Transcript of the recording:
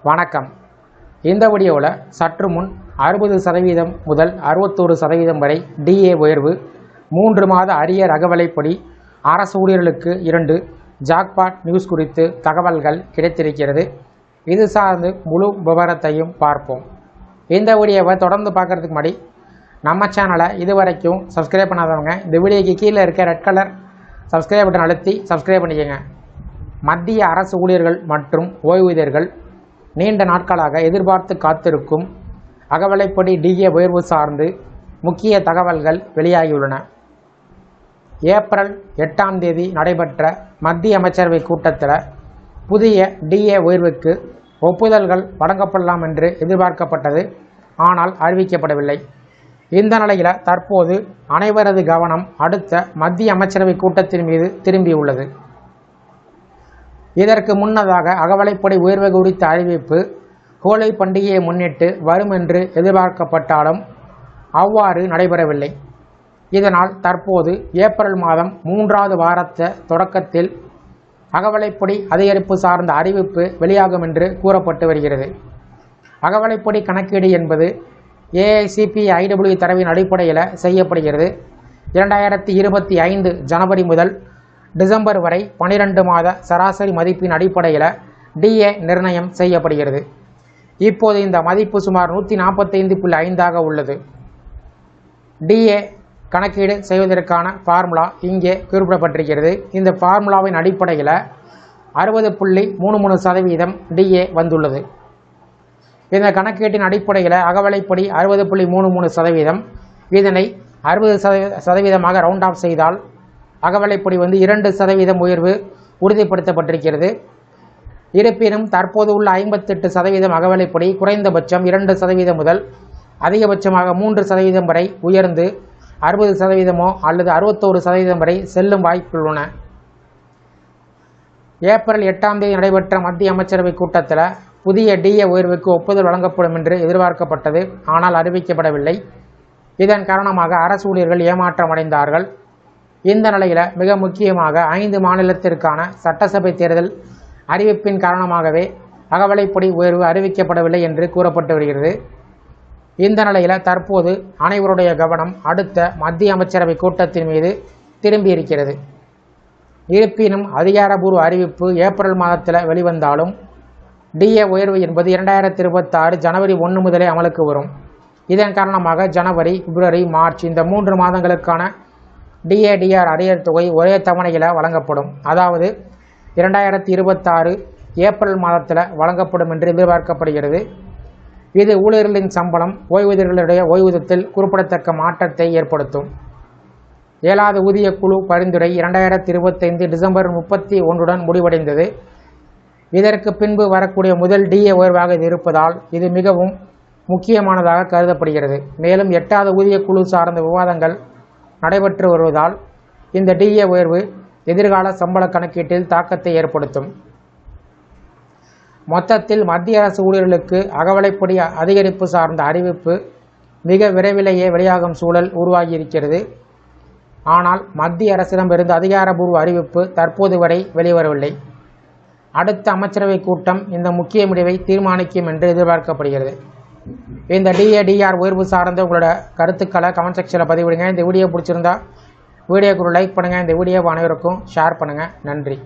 வணக்கம். இந்த வீடியோவில் சற்று முன் 60% முதல் 61% வரை டிஏ உயர்வு, 3 மாத அரியர் அகவிலைப்படி அரசு ஊழியர்களுக்கு 2 ஜாக்பாட் நியூஸ் குறித்து தகவல்கள் கிடைத்திருக்கிறது. இது சார்ந்து முழு விவரத்தையும் பார்ப்போம். இந்த வீடியோவை தொடர்ந்து பார்க்குறதுக்கு முன்னாடி நம்ம சேனலை இதுவரைக்கும் சப்ஸ்கிரைப் பண்ணாதவங்க இந்த வீடியோக்கு கீழே இருக்க ரெட் கலர் சப்ஸ்கிரைப் பட்டன் அழுத்தி சப்ஸ்கிரைப் பண்ணிக்கோங்க. மத்திய அரசு ஊழியர்கள் மற்றும் ஓய்வூதியர்கள் நீண்ட நாட்களாக எதிர்பார்த்து காத்திருக்கும் அகவிலைப்படி டிஏ உயர்வு சார்ந்து முக்கிய தகவல்கள் வெளியாகியுள்ளன. ஏப்ரல் 8ஆம் தேதி நடைபெற்ற மத்திய அமைச்சரவை கூட்டத்தில் புதிய டிஏ உயர்வுக்கு ஒப்புதல்கள் வழங்கப்படலாம் என்று எதிர்பார்க்கப்பட்டது. ஆனால் அறிவிக்கப்படவில்லை. இந்த நிலையில் தற்போது அனைவரது கவனம் அடுத்த மத்திய அமைச்சரவை கூட்டத்தின் மீது திரும்பியுள்ளது. இதற்கு முன்னதாக அகவிலைப்படி உயர்வு குறித்த அறிவிப்பு ஹோலி பண்டிகையை முன்னிட்டு வரும் என்று எதிர்பார்க்கப்பட்டாலும் அவ்வாறு நடைபெறவில்லை. இதனால் தற்போது ஏப்ரல் மாதம் 3வது வாரத்த தொடக்கத்தில் அகவிலைப்படி அதிகரிப்பு சார்ந்த அறிவிப்பு வெளியாகும் என்று கூறப்பட்டு வருகிறது. அகவிலைப்படி கணக்கீடு என்பது AICPIW தரவின் அடிப்படையில் செய்யப்படுகிறது. 2025 ஜனவரி முதல் டிசம்பர் வரை 12 மாத சராசரி மதிப்பின் அடிப்படையில் டிஏ நிர்ணயம் செய்யப்படுகிறது. இப்போது இந்த மதிப்பு சுமார் 145.5 உள்ளது. டிஏ கணக்கீடு செய்வதற்கான ஃபார்முலா இங்கே குறிப்பிடப்பட்டிருக்கிறது. இந்த ஃபார்முலாவின் அடிப்படையில் 60.33% டிஏ வந்துள்ளது. இந்த கணக்கீட்டின் அடிப்படையில் அகவிலைப்படி 60.33%. இதனை 60% ரவுண்ட் ஆஃப் செய்தால் அகவிலைப்படி 2% உயர்வு உறுதிப்படுத்தப்பட்டிருக்கிறது. இருப்பினும் தற்போது உள்ள 58% அகவிலைப்படி குறைந்தபட்சம் 2% முதல் அதிகபட்சமாக 3% வரை உயர்ந்து 60% அல்லது 61% வரை செல்லும் வாய்ப்புள்ளன. ஏப்ரல் 8ஆம் தேதி நடைபெற்ற மத்திய அமைச்சரவை கூட்டத்தில் புதிய டிஏ உயர்வுக்கு ஒப்புதல் வழங்கப்படும் என்று எதிர்பார்க்கப்பட்டது. ஆனால் அறிவிக்கப்படவில்லை. இதன் காரணமாக அரசு ஊழியர்கள் ஏமாற்றமடைந்தார்கள். இந்த நிலையில் மிக முக்கியமாக 5 மாநிலத்திற்கான சட்டசபை தேர்தல் அறிவிப்பின் காரணமாகவே அகவிலைப்படி உயர்வு அறிவிக்கப்படவில்லை என்று கூறப்பட்டு வருகிறது. இந்த நிலையில் தற்போது அனைவருடைய கவனம் அடுத்த மத்திய அமைச்சரவை கூட்டத்தின் மீது திரும்பியிருக்கிறது. இருப்பினும் அதிகாரப்பூர்வ அறிவிப்பு ஏப்ரல் மாதத்தில் வெளிவந்தாலும் டிஏ உயர்வு என்பது 2026 ஜனவரி 1 முதலே அமலுக்கு வரும். இதன் காரணமாக ஜனவரி, பிப்ரவரி, மார்ச் இந்த 3 மாதங்களுக்கான டிஏடிஆர் அரியர் தொகை ஒரே தவணையில் வழங்கப்படும். அதாவது 2026 ஏப்ரல் மாதத்தில் வழங்கப்படும் என்று எதிர்பார்க்கப்படுகிறது. இது ஊழியர்களின் சம்பளம், ஓய்வூதியர்களுடைய ஓய்வூதியத்தில் குறிப்பிடத்தக்க மாற்றத்தை ஏற்படுத்தும். 7வது ஊதிய குழு பரிந்துரை 2025 டிசம்பர் 31 முடிவடைந்தது. இதற்கு பின்பு வரக்கூடிய முதல் டிஏ உயர்வாக இது இருப்பதால் இது மிகவும் முக்கியமானதாக கருதப்படுகிறது. மேலும் 8வது ஊதிய குழு சார்ந்த விவாதங்கள் நடைபெற்று வருவதால் இந்த டிஏ உயர்வு எதிர்கால சம்பள கணக்கீட்டில் தாக்கத்தை ஏற்படுத்தும். மொத்தத்தில் மத்திய அரசு ஊழியர்களுக்கு அகவிலைப்படி அதிகரிப்பு சார்ந்த அறிவிப்பு மிக விரைவிலேயே வெளியாகும் சூழல் உருவாகியிருக்கிறது. ஆனால் மத்திய அரசிடமிருந்து அதிகாரப்பூர்வ அறிவிப்பு தற்போது வரை வெளிவரவில்லை. அடுத்த அமைச்சரவை கூட்டம் இந்த முக்கிய முடிவை தீர்மானிக்கும் என்று எதிர்பார்க்கப்படுகிறது. இந்த டிஏடிஆர் உயர்வு சார்ந்த உங்களோட கருத்துக்களை கமெண்ட் செக்ஷனில் பதிவிடுங்க. இந்த வீடியோ பிடிச்சிருந்தா வீடியோக்கு ஒரு லைக் பண்ணுங்கள். இந்த வீடியோவை அனைவருக்கும் ஷேர் பண்ணுங்கள். நன்றி.